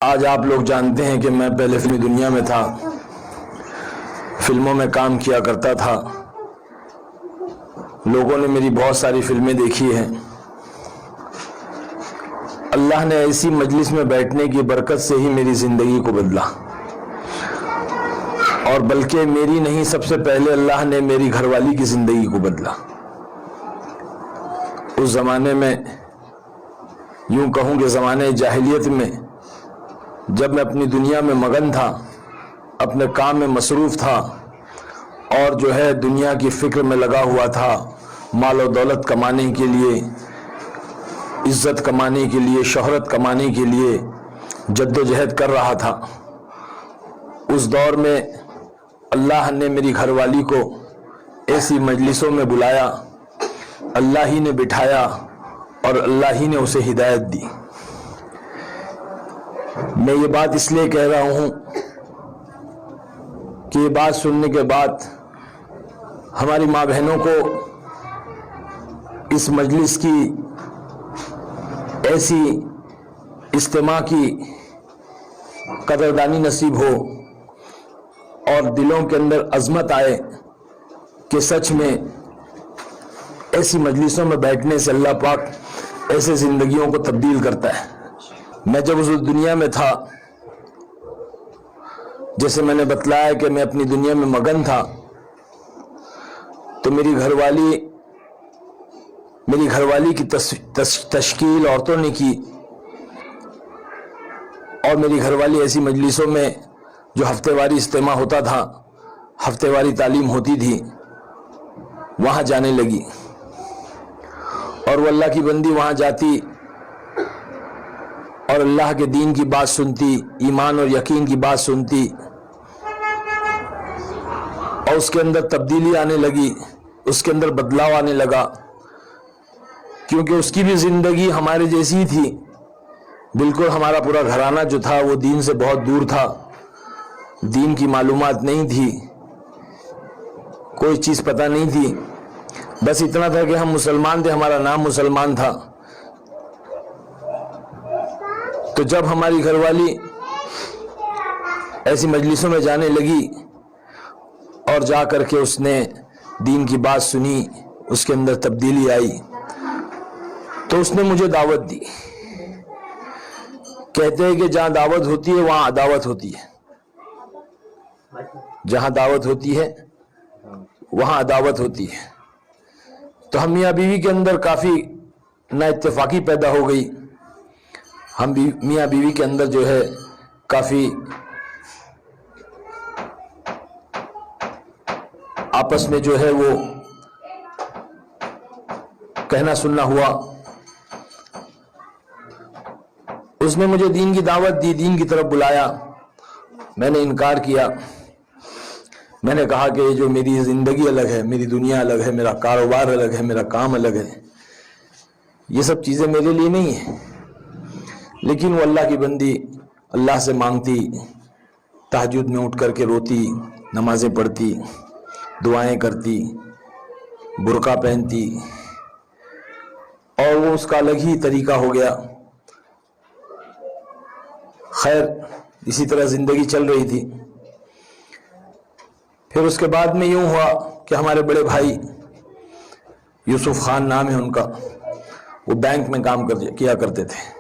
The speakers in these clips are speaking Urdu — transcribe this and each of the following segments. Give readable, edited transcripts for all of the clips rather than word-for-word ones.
آج آپ لوگ جانتے ہیں کہ میں پہلے فلمی دنیا میں تھا، فلموں میں کام کیا کرتا تھا، لوگوں نے میری بہت ساری فلمیں دیکھی ہیں۔ اللہ نے ایسی مجلس میں بیٹھنے کی برکت سے ہی میری زندگی کو بدلا، اور بلکہ میری نہیں، سب سے پہلے اللہ نے میری گھر والی کی زندگی کو بدلا۔ اس زمانے میں، یوں کہوں کہ زمانے جاہلیت میں، جب میں اپنی دنیا میں مگن تھا، اپنے کام میں مصروف تھا، اور جو ہے دنیا کی فکر میں لگا ہوا تھا، مال و دولت کمانے کے لیے، عزت کمانے کے لیے، شہرت کمانے کے لیے جد و جہد کر رہا تھا، اس دور میں اللہ نے میری گھر والی کو ایسی مجلسوں میں بلایا، اللہ ہی نے بٹھایا اور اللہ ہی نے اسے ہدایت دی۔ میں یہ بات اس لیے کہہ رہا ہوں کہ یہ بات سننے کے بعد ہماری ماں بہنوں کو اس مجلس کی ایسی اجتماع کی قدردانی نصیب ہو اور دلوں کے اندر عظمت آئے کہ سچ میں ایسی مجلسوں میں بیٹھنے سے اللہ پاک ایسے زندگیوں کو تبدیل کرتا ہے۔ میں جب اس دنیا میں تھا، جیسے میں نے بتلایا کہ میں اپنی دنیا میں مگن تھا، تو میری گھر والی کی تشکیل عورتوں نے کی، اور میری گھر والی ایسی مجلسوں میں جو ہفتے واری اجتماع ہوتا تھا، ہفتے واری تعلیم ہوتی تھی، وہاں جانے لگی، اور وہ اللہ کی بندی وہاں جاتی اور اللہ کے دین کی بات سنتی، ایمان اور یقین کی بات سنتی، اور اس کے اندر تبدیلی آنے لگی، اس کے اندر بدلاؤ آنے لگا، کیونکہ اس کی بھی زندگی ہمارے جیسی ہی تھی۔ بالکل ہمارا پورا گھرانہ جو تھا وہ دین سے بہت دور تھا، دین کی معلومات نہیں تھی، کوئی چیز پتہ نہیں تھی، بس اتنا تھا کہ ہم مسلمان تھے، ہمارا نام مسلمان تھا۔ تو جب ہماری گھر والی ایسی مجلسوں میں جانے لگی اور جا کر کے اس نے دین کی بات سنی، اس کے اندر تبدیلی آئی، تو اس نے مجھے دعوت دی۔ کہتے ہیں کہ جہاں دعوت ہوتی ہے وہاں عداوت ہوتی ہے، جہاں دعوت ہوتی ہے وہاں عداوت ہوتی ہے۔ تو ہم میاں بیوی کے اندر کافی نا اتفاقی پیدا ہو گئی، ہم میاں بیوی کے اندر جو ہے کافی آپس میں جو ہے وہ کہنا سننا ہوا۔ اس نے مجھے دین کی دعوت دی، دین کی طرف بلایا، میں نے انکار کیا، میں نے کہا کہ یہ جو میری زندگی الگ ہے، میری دنیا الگ ہے، میرا کاروبار الگ ہے، میرا کام الگ ہے، یہ سب چیزیں میرے لیے نہیں ہیں۔ لیکن وہ اللہ کی بندی اللہ سے مانگتی، تہجد میں اٹھ کر کے روتی، نمازیں پڑھتی، دعائیں کرتی، برقع پہنتی، اور وہ اس کا الگ ہی طریقہ ہو گیا۔ خیر، اسی طرح زندگی چل رہی تھی۔ پھر اس کے بعد میں یوں ہوا کہ ہمارے بڑے بھائی، یوسف خان نام ہے ان کا، وہ بینک میں کام کیا کرتے تھے۔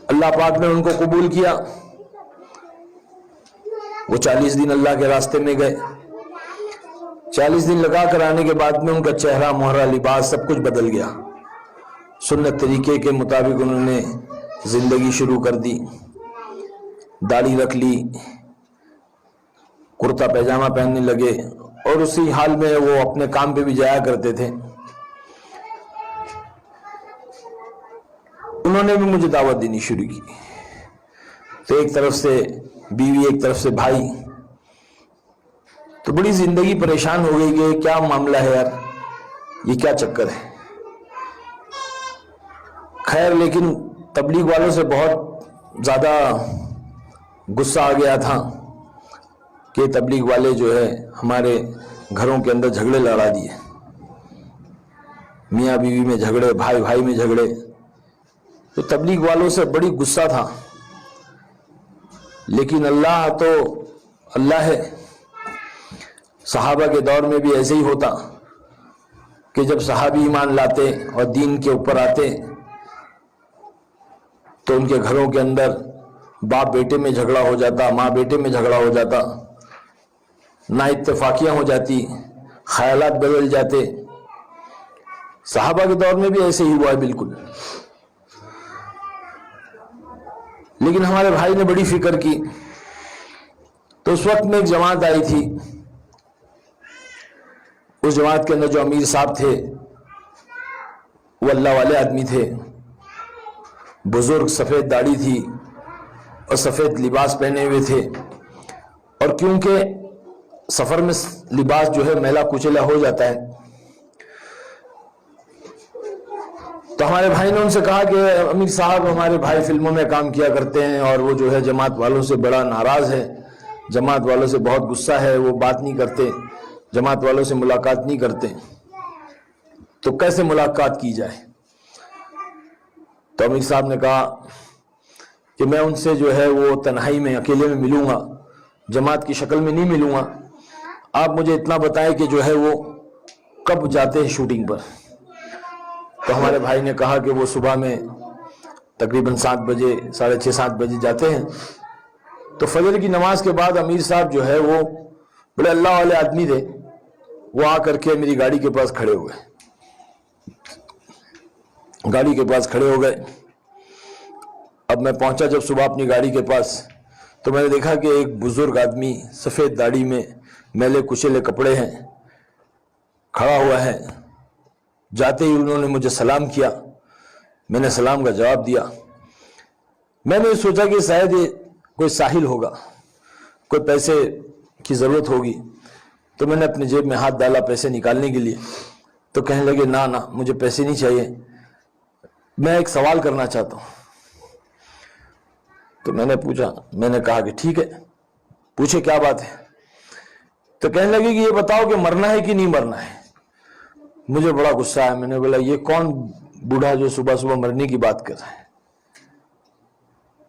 اللہ پاک نے ان کو قبول کیا، وہ 40 دن اللہ کے راستے میں گئے۔ 40 دن لگا کر آنے کے بعد میں ان کا چہرہ، مہرہ، لباس سب کچھ بدل گیا۔ سنت طریقے کے مطابق انہوں نے زندگی شروع کر دی، داڑھی رکھ لی، کرتا پیجامہ پہننے لگے، اور اسی حال میں وہ اپنے کام پہ بھی جایا کرتے تھے۔ انہوں نے بھی مجھے دعوت دینی شروع کی، تو ایک طرف سے بیوی، ایک طرف سے بھائی، تو بڑی زندگی پریشان ہو گئی کہ کیا معاملہ ہے یار، یہ کیا چکر ہے۔ خیر، لیکن تبلیغ والوں سے بہت زیادہ غصہ آ گیا تھا کہ تبلیغ والے جو ہے ہمارے گھروں کے اندر جھگڑے لڑا دیے، میاں بیوی میں جھگڑے، بھائی بھائی میں جھگڑے، تو تبلیغ والوں سے بڑی غصہ تھا، لیکن اللہ تو اللہ ہے۔ صحابہ کے دور میں بھی ایسے ہی ہوتا کہ جب صحابی ایمان لاتے اور دین کے اوپر آتے تو ان کے گھروں کے اندر باپ بیٹے میں جھگڑا ہو جاتا، ماں بیٹے میں جھگڑا ہو جاتا، نا اتفاقیاں ہو جاتی، خیالات بدل جاتے۔ صحابہ کے دور میں بھی ایسے ہی ہوا ہے بالکل۔ لیکن ہمارے بھائی نے بڑی فکر کی، تو اس وقت میں ایک جماعت آئی تھی، اس جماعت کے اندر جو امیر صاحب تھے وہ اللہ والے آدمی تھے، بزرگ، سفید داڑھی تھی اور سفید لباس پہنے ہوئے تھے، اور کیونکہ سفر میں لباس جو ہے میلا کچیلا ہو جاتا ہے، تو ہمارے بھائی نے ان سے کہا کہ امیر صاحب ہمارے بھائی فلموں میں کام کیا کرتے ہیں اور وہ جو ہے جماعت والوں سے بڑا ناراض ہے، جماعت والوں سے بہت غصہ ہے، وہ بات نہیں کرتے، جماعت والوں سے ملاقات نہیں کرتے، تو کیسے ملاقات کی جائے؟ تو امیر صاحب نے کہا کہ میں ان سے جو ہے وہ تنہائی میں اکیلے میں ملوں گا، جماعت کی شکل میں نہیں ملوں گا، آپ مجھے اتنا بتائیں کہ جو ہے وہ کب جاتے ہیں شوٹنگ پر؟ تو ہمارے بھائی نے کہا کہ وہ صبح میں تقریباً 7 بجے، 6:30 7 بجے جاتے ہیں۔ تو فجر کی نماز کے بعد امیر صاحب جو ہے وہ بڑے اللہ والے آدمی تھے، وہ آ کر کے میری گاڑی کے پاس کھڑے ہو گئے، گاڑی کے پاس کھڑے ہو گئے۔ اب میں پہنچا جب صبح اپنی گاڑی کے پاس، تو میں نے دیکھا کہ ایک بزرگ آدمی سفید داڑھی میں، میلے کچیلے کپڑے ہیں، کھڑا ہوا ہے۔ جاتے ہی انہوں نے مجھے سلام کیا، میں نے سلام کا جواب دیا۔ میں نے سوچا کہ شاید یہ کوئی ساحل ہوگا، کوئی پیسے کی ضرورت ہوگی، تو میں نے اپنی جیب میں ہاتھ ڈالا پیسے نکالنے کے لیے، تو کہنے لگے نا مجھے پیسے نہیں چاہیے، میں ایک سوال کرنا چاہتا ہوں۔ تو میں نے کہا کہ ٹھیک ہے پوچھے کیا بات ہے؟ تو کہنے لگے کہ یہ بتاؤ کہ مرنا ہے کہ نہیں مرنا ہے؟ مجھے بڑا غصہ آیا، میں نے بولا یہ کون بوڑھا جو صبح صبح مرنے کی بات کر رہا ہے؟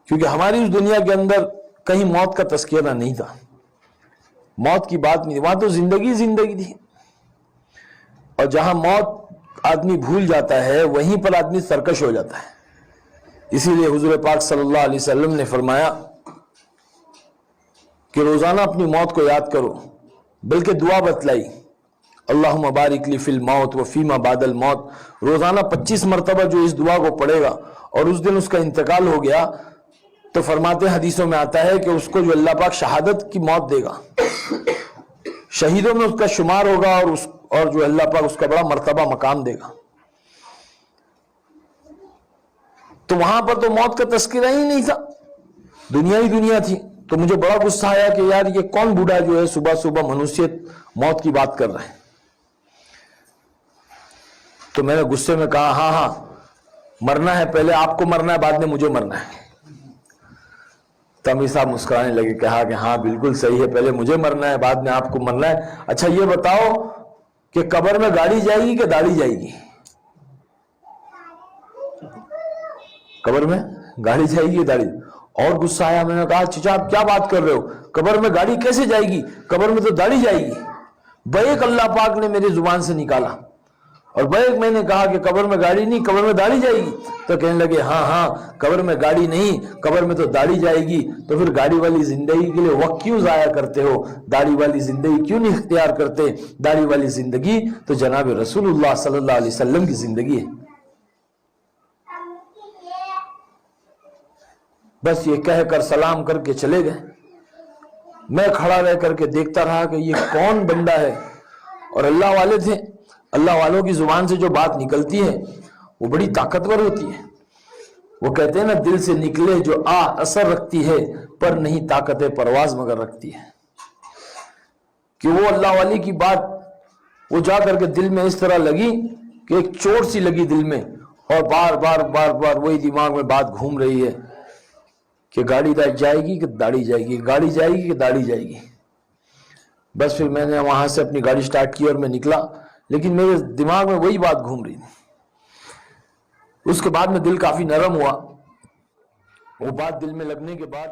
کیونکہ ہماری اس دنیا کے اندر کہیں موت کا تذکرہ نہیں تھا، موت کی بات نہیں تھی، وہاں تو زندگی تھی، اور جہاں موت آدمی بھول جاتا ہے وہیں پر آدمی سرکش ہو جاتا ہے۔ اسی لیے حضور پاک صلی اللہ علیہ وسلم نے فرمایا کہ روزانہ اپنی موت کو یاد کرو، بلکہ دعا بتلائی، اللہم بارک لی فی الموت و فیما بعد الموت۔ روزانہ 25 مرتبہ جو اس دعا کو پڑھے گا اور اس دن اس کا انتقال ہو گیا تو فرماتے ہیں حدیثوں میں آتا ہے کہ اس کو جو اللہ پاک شہادت کی موت دے گا، شہیدوں میں اس کا شمار ہوگا، اور جو اللہ پاک اس کا بڑا مرتبہ مقام دے گا۔ تو وہاں پر تو موت کا تذکرہ ہی نہیں تھا، دنیا ہی دنیا تھی۔ تو مجھے بڑا غصہ آیا کہ یار یہ کون بوڑھا جو ہے صبح صبح منوسیت موت کی بات کر رہا ہے؟ تو میں نے غصے میں کہا ہاں مرنا ہے، پہلے آپ کو مرنا ہے، بعد میں مجھے مرنا ہے۔ تو امیر صاحب مسکرانے لگے، کہا کہ ہاں بالکل صحیح ہے، پہلے مجھے مرنا ہے بعد میں آپ کو مرنا ہے۔ اچھا یہ بتاؤ کہ قبر میں گاڑی جائے گی کہ داڑھی جائے گی؟ قبر میں گاڑی جائے گی داڑھی؟ اور غصہ آیا، میں نے کہا چچا آپ کیا بات کر رہے ہو، قبر میں گاڑی کیسے جائے گی؟ قبر میں تو داڑھی جائے گی۔ بیک اللہ پاک نے میری زبان سے نکالا، اور بیک میں نے کہا کہ قبر میں گاڑی نہیں، قبر میں داڑھی جائے گی۔ تو کہنے لگے ہاں قبر میں گاڑی نہیں، قبر میں تو داڑھی جائے گی۔ تو پھر گاڑی والی زندگی کے لیے وقت کیوں ضائع کرتے ہو؟ داڑھی والی زندگی کیوں نہیں اختیار کرتے؟ داڑھی والی زندگی تو جناب رسول اللہ صلی اللہ علیہ وسلم کی زندگی ہے۔ بس یہ کہہ کر سلام کر کے چلے گئے۔ میں کھڑا رہ کر کے دیکھتا رہا کہ یہ کون بندہ ہے، اور اللہ والے تھے، اللہ والوں کی زبان سے جو بات نکلتی ہے وہ بڑی طاقتور ہوتی ہے۔ وہ کہتے ہیں نا دل سے نکلے جو اثر رکھتی ہے، پر نہیں طاقت پرواز مگر رکھتی ہے۔ کہ وہ اللہ والی کی بات وہ جا کر کے دل میں اس طرح لگی کہ ایک چوٹ سی لگی دل میں، اور بار بار وہی دماغ میں بات گھوم رہی ہے کہ گاڑی جائے گی کہ داڑھی جائے گی، گاڑی جائے گی کہ داڑھی جائے گی۔ بس پھر میں نے وہاں سے اپنی گاڑی سٹارٹ کی اور میں نکلا، لیکن میرے دماغ میں وہی بات گھوم رہی تھی۔ اس کے بعد میں دل کافی نرم ہوا. وہ بات دل میں لگنے کے بعد